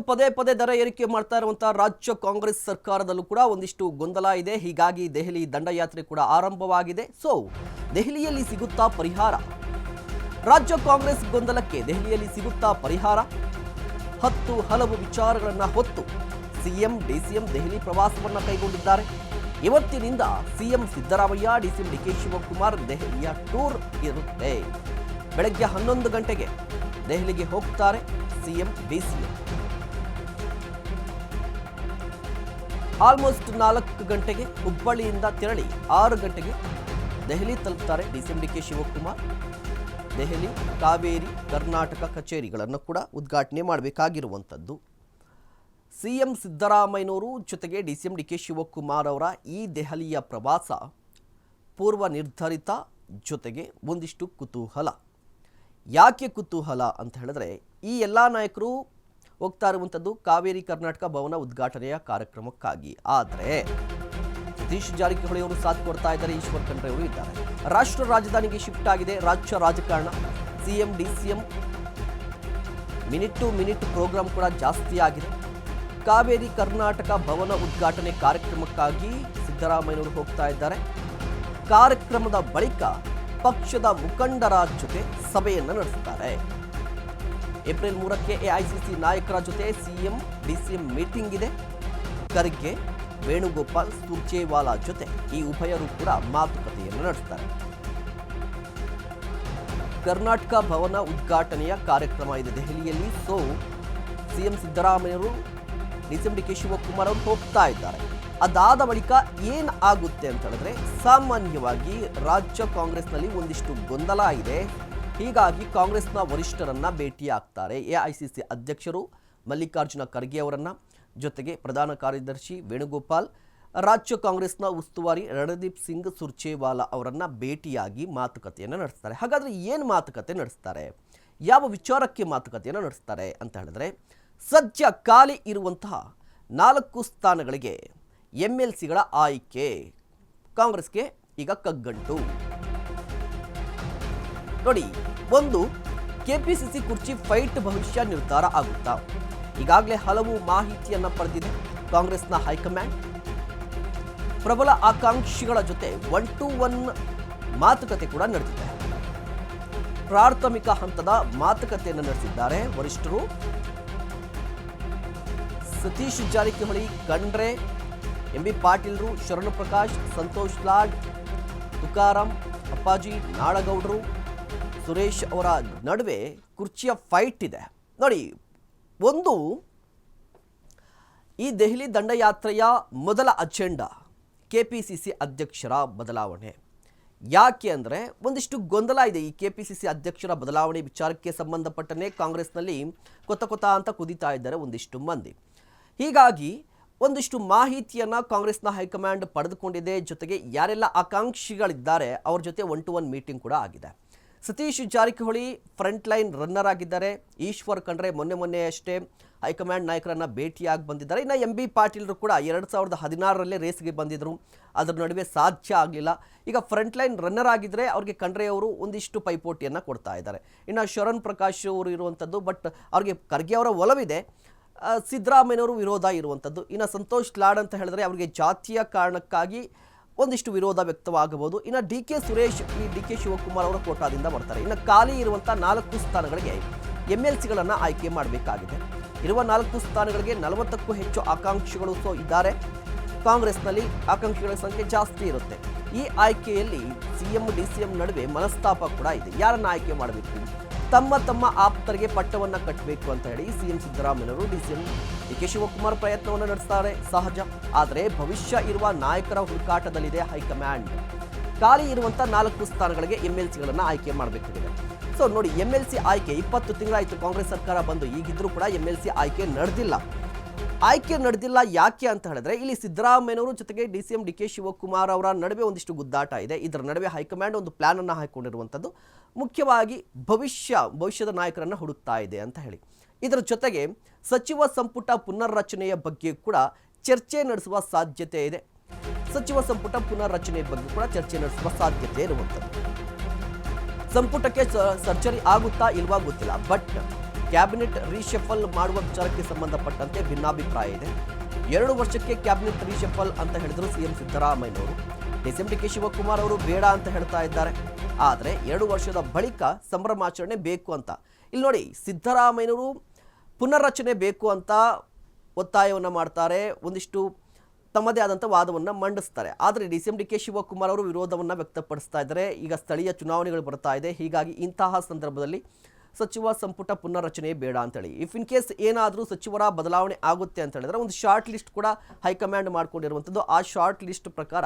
ಪದೇ ಪದೇ ದರ ಏರಿಕೆ ಮಾಡ್ತಾ ಇರುವಂತಹ ರಾಜ್ಯ ಕಾಂಗ್ರೆಸ್ ಸರ್ಕಾರದಲ್ಲೂ ಕೂಡ ಒಂದಿಷ್ಟು ಗೊಂದಲ ಇದೆ. ಹೀಗಾಗಿ ದೆಹಲಿ ದಂಡಯಾತ್ರೆ ಕೂಡ ಆರಂಭವಾಗಿದೆ. ದೆಹಲಿಯಲ್ಲಿ ಸಿಗುತ್ತಾ ಪರಿಹಾರ? ರಾಜ್ಯ ಕಾಂಗ್ರೆಸ್ ಗೊಂದಲಕ್ಕೆ ದೆಹಲಿಯಲ್ಲಿ ಸಿಗುತ್ತಾ ಪರಿಹಾರ? 10 ಹಲವು ವಿಚಾರಗಳನ್ನು ಹೊತ್ತು ಸಿಎಂ ಡಿಸಿಎಂ ದೆಹಲಿ ಪ್ರವಾಸವನ್ನು ಕೈಗೊಂಡಿದ್ದಾರೆ. ಇವತ್ತಿನಿಂದ CM Siddaramaiah, DCM DK Shivakumar ದೆಹಲಿಯ ಟೂರ್ ಇರುತ್ತೆ. ಬೆಳಗ್ಗೆ 11 ಗಂಟೆಗೆ ದೆಹಲಿಗೆ ಹೋಗ್ತಾರೆ ಸಿಎಂ ಡಿಸಿಎಂ. ಆಲ್ಮೋಸ್ಟ್ 4 ಗಂಟೆಗೆ ಹುಬ್ಬಳ್ಳಿಯಿಂದ ತೆರಳಿ 6 ಗಂಟೆಗೆ ದೆಹಲಿ ತಲುಪ್ತಾರೆ ಡಿಸಿಎಂ ಡಿಕೆ ಶಿವಕುಮಾರ್. ದೆಹಲಿ ಕಾವೇರಿ ಕರ್ನಾಟಕ ಕಚೇರಿಗಳನ್ನು ಕೂಡ ಉದ್ಘಾಟನೆ ಮಾಡಬೇಕಾಗಿರುವಂಥದ್ದು. ಸಿಎಂ ಸಿದ್ದರಾಮಯ್ಯನವರು ಜೊತೆಗೆ ಡಿಸಿಎಂ ಡಿಕೆ ಶಿವಕುಮಾರ್ ಅವರ ಈ ದೆಹಲಿಯ ಪ್ರವಾಸ ಪೂರ್ವ ನಿರ್ಧರಿತ, ಜೊತೆಗೆ ಒಂದಿಷ್ಟು ಕುತೂಹಲ. ಯಾಕೆ ಕುತೂಹಲ ಅಂತ ಹೇಳಿದ್ರೆ, ಈ ಎಲ್ಲ ನಾಯಕರು ಹೋಗ್ತಾ ಇರುವಂಥದ್ದು ಕಾವೇರಿ ಕರ್ನಾಟಕ ಭವನ ಉದ್ಘಾಟನೆಯ ಕಾರ್ಯಕ್ರಮಕ್ಕಾಗಿ. ಆದರೆ ಸತೀಶ್ ಜಾರಕಿಹೊಳಿ ಅವರು ಸಾಥ್ ಕೊಡ್ತಾ ಇದ್ದಾರೆ, ಈಶ್ವರ್ ಖಂಡ್ರೆ ಅವರು ಇದ್ದಾರೆ. ರಾಷ್ಟ್ರ ರಾಜಧಾನಿಗೆ ಶಿಫ್ಟ್ ಆಗಿದೆ ರಾಜ್ಯ ರಾಜಕಾರಣ. CM DCM minute to minute programme ಕೂಡ ಜಾಸ್ತಿ ಆಗಿದೆ. ಕಾವೇರಿ ಕರ್ನಾಟಕ ಭವನ ಉದ್ಘಾಟನೆ ಕಾರ್ಯಕ್ರಮಕ್ಕಾಗಿ ಸಿದ್ದರಾಮಯ್ಯನವರು ಹೋಗ್ತಾ ಇದ್ದಾರೆ. ಕಾರ್ಯಕ್ರಮದ ಬಳಿಕ ಪಕ್ಷದ ಮುಖಂಡರ ಜೊತೆ ಸಭೆಯನ್ನು ನಡೆಸುತ್ತಾರೆ. ಏಪ್ರಿಲ್ 3ಕ್ಕೆ ಎಐಸಿಸಿ ನಾಯಕರ ಜೊತೆ ಸಿಎಂ ಡಿಸಿಎಂ ಮೀಟಿಂಗ್ ಇದೆ. ಖರ್ಗೆ, ವೇಣುಗೋಪಾಲ್, ಸುರ್ಜೇವಾಲಾ ಜೊತೆ ಈ ಉಭಯರು ಕೂಡ ಮಾತುಕತೆಯನ್ನು ನಡೆಸುತ್ತಾರೆ. ಕರ್ನಾಟಕ ಭವನ ಉದ್ಘಾಟನೆಯ ಕಾರ್ಯಕ್ರಮ ಇದೆ ದೆಹಲಿಯಲ್ಲಿ. ಸಿಎಂ ಸಿದ್ದರಾಮಯ್ಯರು, ಡಿಸಿಎಂ ಡಿಕೆ ಶಿವಕುಮಾರ್ ಅವರು ಹೋಗ್ತಾ ಇದ್ದಾರೆ. ಅದಾದ ಬಳಿಕ ಏನು ಆಗುತ್ತೆ ಅಂತ ಹೇಳಿದ್ರೆ, ಸಾಮಾನ್ಯವಾಗಿ ರಾಜ್ಯ ಕಾಂಗ್ರೆಸ್ನಲ್ಲಿ ಒಂದಿಷ್ಟು ಗೊಂದಲ ಇದೆ. ಹೀಗಾಗಿ ಕಾಂಗ್ರೆಸ್ನ ವರಿಷ್ಠರನ್ನ ಭೇಟಿಯಾಗ್ತಾರೆ ಎಐಸಿಸಿ ಅಧ್ಯಕ್ಷರು ಮಲ್ಲಿಕಾರ್ಜುನ ಖರ್ಗೆ ಅವರನ್ನ, ಜೊತೆಗೆ ಪ್ರಧಾನ ಕಾರ್ಯದರ್ಶಿ ವೇಣುಗೋಪಾಲ್, ರಾಜ್ಯ ಕಾಂಗ್ರೆಸ್ನ ಉಸ್ತುವಾರಿ ರಣದೀಪ್ ಸಿಂಗ್ ಸುರ್ಜೇವಾಲಾ ಅವರನ್ನ ಭೇಟಿಯಾಗಿ ಮಾತುಕತೆಯನ್ನು ನಡೆಸ್ತಾರೆ. ಹಾಗಾದ್ರೆ ಏನು ಮಾತುಕತೆ ನಡೆಸ್ತಾರೆ, ಯಾವ ವಿಚಾರಕ್ಕೆ ಮಾತುಕತೆಯನ್ನು ನಡೆಸ್ತಾರೆ ಅಂತ ಹೇಳಿದ್ರೆ, ಸದ್ಯ ಖಾಲಿ ಇರುವಂತಹ 4 ಸ್ಥಾನಗಳಿಗೆ ಎಂಎಲ್ಸಿಗಳ ಆಯ್ಕೆ ಕಾಂಗ್ರೆಸ್ಗೆ ಈಗ ಕಗ್ಗಂಟು. ನೋಡಿ, ಒಂದು ಕೆಪಿಸಿಸಿ ಕುರ್ಚಿ ಫೈಟ್ ಭವಿಷ್ಯ ನಿರ್ಧಾರ ಆಗುತ್ತಾ? ಈಗಾಗಲೇ ಹಲವು ಮಾಹಿತಿಯನ್ನ ಪಡೆದಿದೆ ಕಾಂಗ್ರೆಸ್ನ ಹೈಕಮಾಂಡ್. ಪ್ರಬಲ ಆಕಾಂಕ್ಷಿಗಳ ಜೊತೆ 1-to-1 ಮಾತುಕತೆ ಕೂಡ ನಡೆದಿದೆ. ಪ್ರಾಥಮಿಕ ಹಂತದ ಮಾತುಕತೆಯನ್ನು ನಡೆಸಿದ್ದಾರೆ ವರಿಷ್ಠರು. ಸತೀಶ್ ಜಾರಕಿಹೊಳಿ, ಖಂಡ್ರೆ, ಎಂಬಿ ಪಾಟೀಲ್ರು, ಶರಣು ಪ್ರಕಾಶ್, ಸಂತೋಷ್ ಲಾಡ್, ತುಕಾರಾಂ, ಅಪ್ಪಾಜಿ, ನಾಡಗೌಡರು, ಸುರೇಶ್ ಅವರ ನಡುವೆ ಕುರ್ಚಿಯ ಫೈಟ್ ಇದೆ. ನೋಡಿ, ಒಂದು ಈ ದೆಹಲಿ ದಂಡಯಾತ್ರೆಯ ಮೊದಲ ಅಜೆಂಡಾ ಕೆಪಿಸಿಸಿ ಅಧ್ಯಕ್ಷರ ಬದಲಾವಣೆ. ಯಾಕೆ ಅಂದರೆ, ಒಂದಿಷ್ಟು ಗೊಂದಲ ಇದೆ ಈ ಕೆಪಿಸಿಸಿ ಅಧ್ಯಕ್ಷರ ಬದಲಾವಣೆ ವಿಚಾರಕ್ಕೆ ಸಂಬಂಧಪಟ್ಟನೆ. ಕಾಂಗ್ರೆಸ್ನಲ್ಲಿ ಕೊತ್ತ ಅಂತ ಕುದೀತಾ ಇದ್ದಾರೆ ಒಂದಿಷ್ಟು ಮಂದಿ. ಹೀಗಾಗಿ ಒಂದಿಷ್ಟು ಮಾಹಿತಿಯನ್ನು ಕಾಂಗ್ರೆಸ್ನ ಹೈಕಮಾಂಡ್ ಪಡೆದುಕೊಂಡಿದೆ. ಜೊತೆಗೆ ಯಾರೆಲ್ಲ ಆಕಾಂಕ್ಷಿಗಳಿದ್ದಾರೆ ಅವ್ರ ಜೊತೆ 1-to-1 ಮೀಟಿಂಗ್ ಕೂಡ ಆಗಿದೆ. Satish Jarkiholi front line runner ಆಗಿದ್ದಾರೆ. ಈಶ್ವರ್ ಖಂಡ್ರೆ ಮೊನ್ನೆ ಅಷ್ಟೇ ಹೈಕಮಾಂಡ್ ನಾಯಕರನ್ನ ಭೇಟಿಯಾಗಿ ಬಂದಿದ್ದಾರೆ. ಇನ್ನು ಎಂಬಿ ಪಾಟೀಲ್ರು ಕೂಡ 2016ರಲ್ಲೇ ರೇಸ್ಗೆ ಬಂದಿದ್ರು. ಅದರ ನಡುವೆ ಸಾಧ್ಯ ಆಗಲಿಲ್ಲ. ಈಗ ಫ್ರಂಟ್ ಲೈನ್ ರನ್ನರ್ ಆಗಿದ್ದರೆ ಅವ್ರಿಗೆ ಖಂಡ್ರೆ ಅವರು ಒಂದಿಷ್ಟು ಪೈಪೋಟಿಯನ್ನು ಕೊಡ್ತಾ ಇದ್ದಾರೆ. ಇನ್ನು ಶರಣ್ ಪ್ರಕಾಶ್ ಅವರು ಇರುವಂಥದ್ದು, ಬಟ್ ಅವ್ರಿಗೆ ಖರ್ಗೆ ಅವರ ಒಲವಿದೆ, ಸಿದ್ದರಾಮಯ್ಯನವರು ವಿರೋಧ ಇರುವಂಥದ್ದು. ಇನ್ನು ಸಂತೋಷ್ ಲಾಡ್ ಅಂತ ಹೇಳಿದ್ರೆ ಅವರಿಗೆ ಜಾತಿಯ ಕಾರಣಕ್ಕಾಗಿ ಒಂದಿಷ್ಟು ವಿರೋಧ ವ್ಯಕ್ತವಾಗಬಹುದು. ಇನ್ನು ಡಿ ಕೆ ಸುರೇಶ್, ಈ ಡಿ ಕೆ ಶಿವಕುಮಾರ್ ಅವರ ಕೋಟಾದಿಂದ ಬರ್ತಾರೆ. ಇನ್ನು ಖಾಲಿ ಇರುವಂಥ 4 ಸ್ಥಾನಗಳಿಗೆ ಎಂಎಲ್ಸಿಗಳನ್ನು ಆಯ್ಕೆ ಮಾಡಬೇಕಾಗಿದೆ. ಇರುವ 4 ಸ್ಥಾನಗಳಿಗೆ 40ಕ್ಕೂ ಹೆಚ್ಚು ಆಕಾಂಕ್ಷಿಗಳು ಇದ್ದಾರೆ. ಕಾಂಗ್ರೆಸ್ನಲ್ಲಿ ಆಕಾಂಕ್ಷಿಗಳ ಸಂಖ್ಯೆ ಜಾಸ್ತಿ ಇರುತ್ತೆ. ಈ ಆಯ್ಕೆಯಲ್ಲಿ ಸಿಎಂ ಡಿಸಿಎಂ ನಡುವೆ ಮನಸ್ತಾಪ ಕೂಡ ಇದೆ. ಯಾರನ್ನು ಆಯ್ಕೆ ಮಾಡಬೇಕು? ತಮ್ಮ ಆಪ್ತರಿಗೆ ಪಟ್ಟವನ್ನು ಕಟ್ಟಬೇಕು ಅಂತ ಹೇಳಿ ಸಿಎಂ ಸಿದ್ದರಾಮಯ್ಯನವರು, ಡಿಸಿಎಂ ಡಿಕೆ ಶಿವಕುಮಾರ್ ಪ್ರಯತ್ನವನ್ನು ನಡೆಸ್ತಾರೆ, ಸಹಜ. ಆದರೆ ಭವಿಷ್ಯ ಇರುವ ನಾಯಕರ ಹುಡುಕಾಟದಲ್ಲಿದೆ ಹೈಕಮಾಂಡ್. ಖಾಲಿ ಇರುವಂಥ 4 ಸ್ಥಾನಗಳಿಗೆ ಎಂಎಲ್ಸಿಗಳನ್ನು ಆಯ್ಕೆ ಮಾಡಬೇಕಾಗಿದೆ. ನೋಡಿ, ಎಂಎಲ್ಸಿ ಆಯ್ಕೆ 20 ತಿಂಗಳಾಯಿತು ಕಾಂಗ್ರೆಸ್ ಸರ್ಕಾರ ಬಂದು. ಈಗಿದ್ರೂ ಕೂಡ ಎಂಎಲ್ಸಿ ಆಯ್ಕೆ ನಡೆದಿಲ್ಲ. ಯಾಕೆ ಅಂತ ಹೇಳಿದ್ರೆ, ಇಲ್ಲಿ ಸಿದ್ದರಾಮಯ್ಯನವರು ಜೊತೆಗೆ ಡಿಸಿಎಂ ಡಿಕೆ ಶಿವಕುಮಾರ್ ಅವರ ನಡುವೆ ಒಂದಿಷ್ಟು ಗುದ್ದಾಟ ಇದೆ. ಇದರ ನಡುವೆ ಹೈಕಮಾಂಡ್ ಒಂದು ಪ್ಲಾನ್ ಅನ್ನು ಹಾಕಿಕೊಂಡಿರುವಂಥದ್ದು, ಮುಖ್ಯವಾಗಿ ಭವಿಷ್ಯದ ನಾಯಕರನ್ನು ಹುಡುಕ್ತಾ ಇದೆ ಅಂತ ಹೇಳಿ. ಇದರ ಜೊತೆಗೆ ಸಚಿವ ಸಂಪುಟ ಪುನರ್ರಚನೆಯ ಬಗ್ಗೆ ಕೂಡ ಚರ್ಚೆ ನಡೆಸುವ ಸಾಧ್ಯತೆ ಇದೆ. ಸಚಿವ ಸಂಪುಟ ಪುನರ್ರಚನೆ ಬಗ್ಗೆ ಕೂಡ ಚರ್ಚೆ ನಡೆಸುವ ಸಾಧ್ಯತೆ ಇರುವಂಥದ್ದು. ಸಂಪುಟಕ್ಕೆ ಸರ್ಜರಿ ಆಗುತ್ತಾ ಇಲ್ವಾ ಗೊತ್ತಿಲ್ಲ, ಬಟ್ ಕ್ಯಾಬಿನೆಟ್ ರೀಶಫಲ್ ಮಾಡುವ ವಿಚಾರಕ್ಕೆ ಸಂಬಂಧಪಟ್ಟಂತೆ ಭಿನ್ನಾಭಿಪ್ರಾಯ ಇದೆ. 2 ವರ್ಷಕ್ಕೆ ಕ್ಯಾಬಿನೆಟ್ ರೀಶಫಲ್ ಅಂತ ಹೇಳಿದ್ರು ಸಿಎಂ ಸಿದ್ದರಾಮಯ್ಯನವರು. ಡಿಕೆ ಶಿವಕುಮಾರ್ ಅವರು ಬೇಡ ಅಂತ ಹೇಳ್ತಾ ಇದ್ದಾರೆ. ಆದರೆ 2 ವರ್ಷದ ಬಳಿಕ ಸಂಭ್ರಮಾಚರಣೆ ಬೇಕು ಅಂತ. ಇಲ್ಲಿ ನೋಡಿ, ಸಿದ್ದರಾಮಯ್ಯನವರು ಪುನರ್ರಚನೆ ಬೇಕು ಅಂತ ಒತ್ತಾಯವನ್ನು ಮಾಡ್ತಾರೆ, ಒಂದಿಷ್ಟು ತಮ್ಮದೇ ಆದಂಥ ವಾದವನ್ನು ಮಂಡಿಸ್ತಾರೆ. ಆದರೆ ಡಿಕೆ ಶಿವಕುಮಾರ್ ಅವರು ವಿರೋಧವನ್ನು ವ್ಯಕ್ತಪಡಿಸ್ತಾ ಇದ್ದಾರೆ. ಈಗ ಸ್ಥಳೀಯ ಚುನಾವಣೆಗಳು ಬರ್ತಾ ಇದೆ, ಹೀಗಾಗಿ ಇಂತಹ ಸಂದರ್ಭದಲ್ಲಿ ಸಚಿವ ಸಂಪುಟ ಪುನರ್ರಚನೆ ಬೇಡ ಅಂತೇಳಿ. ಇಫ್ ಇನ್ ಕೇಸ್ ಏನಾದರೂ ಸಚಿವರ ಬದಲಾವಣೆ ಆಗುತ್ತೆ ಅಂತ ಹೇಳಿದ್ರೆ ಒಂದು ಶಾರ್ಟ್ ಲಿಸ್ಟ್ ಕೂಡ ಹೈಕಮಾಂಡ್ ಮಾಡ್ಕೊಂಡಿರುವಂಥದ್ದು. ಆ ಶಾರ್ಟ್ ಲಿಸ್ಟ್ ಪ್ರಕಾರ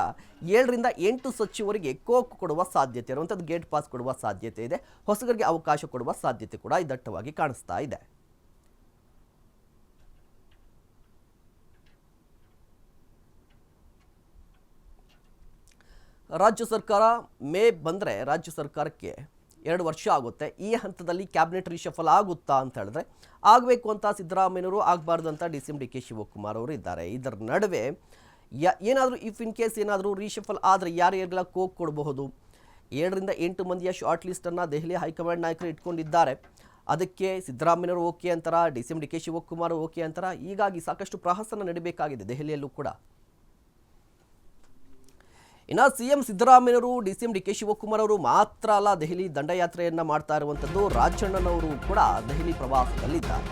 7ರಿಂದ 8 ಸಚಿವರಿಗೆ ಕೋಕ್ ಕೊಡುವ ಸಾಧ್ಯತೆ ಇರುವಂಥದ್ದು, ಗೇಟ್ ಪಾಸ್ ಕೊಡುವ ಸಾಧ್ಯತೆ ಇದೆ, ಹೊಸಗರಿಗೆ ಅವಕಾಶ ಕೊಡುವ ಸಾಧ್ಯತೆ ಕೂಡ ದಟ್ಟವಾಗಿ ಕಾಣಿಸ್ತಾ ಇದೆ. ರಾಜ್ಯ ಸರ್ಕಾರ ಮೇ ಬಂದರೆ ರಾಜ್ಯ ಸರ್ಕಾರಕ್ಕೆ 2 ವರ್ಷ ಆಗುತ್ತೆ. ಈ ಹಂತದಲ್ಲಿ ಕ್ಯಾಬಿನೆಟ್ ರೀಶಫಲ್ ಆಗುತ್ತಾ ಅಂತ ಹೇಳಿದ್ರೆ ಆಗಬೇಕು ಅಂತ ಸಿದ್ದರಾಮಯ್ಯನವರು, ಆಗಬಾರ್ದು ಅಂತ ಡಿಕೆ ಶಿವಕುಮಾರ್ ಅವರು ಇದ್ದಾರೆ. ಇದರ ನಡುವೆ ಏನಾದರೂ ಇಫ್ ಇನ್ ಕೇಸ್ ಏನಾದರೂ ರೀಶಫಲ್ ಆದರೆ ಯಾರ್ಯಾರಿಗೆಲ್ಲ ಕೋಕ್ ಕೊಡಬಹುದು? 7ರಿಂದ 8 ಮಂದಿಯ ಶಾರ್ಟ್ ಲಿಸ್ಟನ್ನು ದೆಹಲಿ ಹೈಕಮಾಂಡ್ ನಾಯಕರು ಇಟ್ಕೊಂಡಿದ್ದಾರೆ. ಅದಕ್ಕೆ ಸಿದ್ದರಾಮಯ್ಯನವರು ಓಕೆ ಅಂತಾರ, ಡಿಕೆ ಶಿವಕುಮಾರ್ ಓಕೆ ಅಂತಾರ. ಹೀಗಾಗಿ ಸಾಕಷ್ಟು ಪ್ರಹಸನ ನಡೀಬೇಕಾಗಿದೆ ದೆಹಲಿಯಲ್ಲೂ ಕೂಡ. ಇನ್ನು ಸಿಎಂ ಸಿದ್ದರಾಮಯ್ಯನವರು, ಡಿಕೆ ಶಿವಕುಮಾರ್ ಅವರು ಮಾತ್ರ ಅಲ್ಲ ದೆಹಲಿ ದಂಡಯಾತ್ರೆಯನ್ನ ಮಾಡ್ತಾ ಇರುವಂಥದ್ದು. ರಾಜಣ್ಣನವರು ಕೂಡ ದೆಹಲಿ ಪ್ರವಾಸದಲ್ಲಿದ್ದಾರೆ.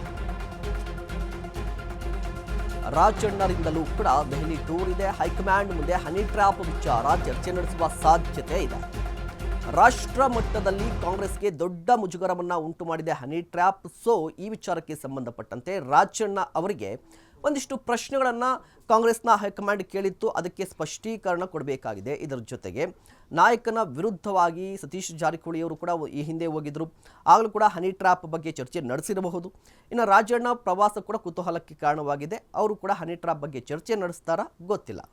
ರಾಜಣ್ಣರಿಂದಲೂ ಕೂಡ ದೆಹಲಿ ಟೂರ್ ಇದೆ. ಹೈಕಮಾಂಡ್ ಮುಂದೆ ಹನಿ ಟ್ರ್ಯಾಪ್ ವಿಚಾರ ಚರ್ಚೆ ನಡೆಸುವ ಸಾಧ್ಯತೆ ಇದೆ. ರಾಷ್ಟ್ರ ಮಟ್ಟದಲ್ಲಿ ಕಾಂಗ್ರೆಸ್ಗೆ ದೊಡ್ಡ ಮುಜುಗರವನ್ನ ಉಂಟು ಮಾಡಿದೆ ಹನಿ ಟ್ರ್ಯಾಪ್. ಸೊ ಈ ವಿಚಾರಕ್ಕೆ ಸಂಬಂಧಪಟ್ಟಂತೆ ರಾಜಣ್ಣ ಅವರಿಗೆ ಒಂದಿಷ್ಟು ಪ್ರಶ್ನೆಗಳನ್ನು ಕಾಂಗ್ರೆಸ್ನ ಹೈಕಮಾಂಡ್ ಕೇಳಿತ್ತು. ಅದಕ್ಕೆ ಸ್ಪಷ್ಟೀಕರಣ ಕೊಡಬೇಕಾಗಿದೆ. ಇದರ ಜೊತೆಗೆ ನಾಯಕನ ವಿರುದ್ಧವಾಗಿ ಸತೀಶ್ ಜಾರಕಿಹೊಳಿ ಅವರು ಕೂಡ ಈ ಹಿಂದೆ ಹೋಗಿದ್ರು, ಆಗಲೂ ಕೂಡ ಹನಿ ಟ್ರ್ಯಾಪ್ ಬಗ್ಗೆ ಚರ್ಚೆ ನಡೆಸಿರಬಹುದು. ಇನ್ನು ರಾಜಣ್ಣ ಪ್ರವಾಸ ಕೂಡ ಕುತೂಹಲಕ್ಕೆ ಕಾರಣವಾಗಿದೆ. ಅವರು ಕೂಡ ಹನಿ ಟ್ರ್ಯಾಪ್ ಬಗ್ಗೆ ಚರ್ಚೆ ನಡೆಸ್ತಾರಾ ಗೊತ್ತಿಲ್ಲ.